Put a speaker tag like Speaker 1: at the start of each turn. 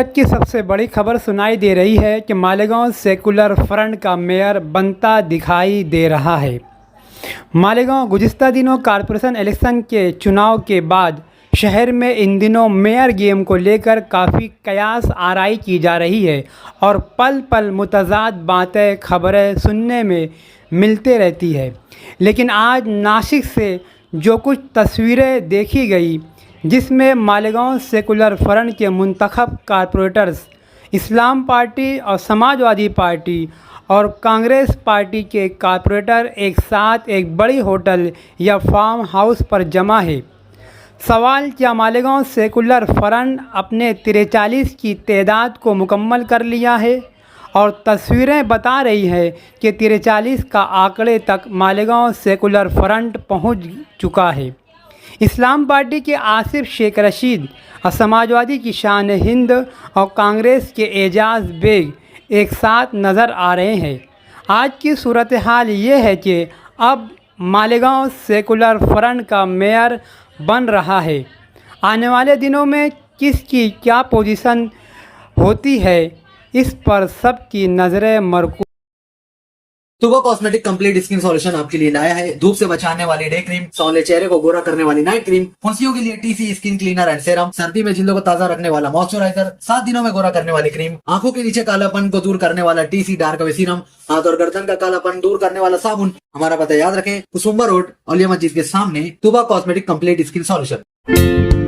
Speaker 1: तक की सबसे बड़ी खबर सुनाई दे रही है कि मालेगांव सेकुलर फ्रंट का मेयर बनता दिखाई दे रहा है। मालेगांव गुज़िस्ता दिनों कॉरपोरेशन इलेक्शन के चुनाव के बाद शहर में इन दिनों मेयर गेम को लेकर काफ़ी कयास आराई की जा रही है और पल पल मुतज़ाद बातें खबरें सुनने में मिलते रहती है। लेकिन आज नासिक से जो कुछ तस्वीरें देखी गई, जिसमें मालेगांव सेकुलर फ्रंट के मुंतखब कॉरपोरेटर्स इस्लाम पार्टी और समाजवादी पार्टी और कांग्रेस पार्टी के कॉरपोरेटर एक साथ एक बड़ी होटल या फार्म हाउस पर जमा है। सवाल, क्या मालेगांव सेकुलर फ्रंट अपने 43 की तादाद को मुकम्मल कर लिया है? और तस्वीरें बता रही है कि 43 का आंकड़े तक मालेगांव सेकुलर फ्रंट पहुंच चुका है। इस्लाम पार्टी के आसिफ शेख रशीद और समाजवादी की शान हिंद और कांग्रेस के एजाज बेग एक साथ नज़र आ रहे हैं। आज की सूरत हाल ये है कि अब मालेगांव सेकुलर फ्रंट का मेयर बन रहा है। आने वाले दिनों में किसकी क्या पोजीशन होती है, इस पर सबकी नज़रें मरकूज।
Speaker 2: तुबा कॉस्मेटिक कंप्लीट स्किन सॉल्यूशन आपके लिए लाया है धूप से बचाने वाली डे क्रीम, सौंदर्य चेहरे को गोरा करने वाली नाइट क्रीम, फुंसियों के लिए TC skin cleaner and serum, सर्दी में जिल्दों को ताजा रखने वाला मॉइस्चराइजर, 7 दिनों में गोरा करने वाली क्रीम, आंखों के नीचे कालापन को दूर करने वाला टीसी डार्क वे सीरम, हाथ और गर्दन का कालापन दूर करने वाला साबुन। हमारा पता याद रखें, कुसुम्बा रोड, औलिया मस्जिद के सामने, तुबा कॉस्मेटिक कंप्लीट स्किन सॉल्यूशन।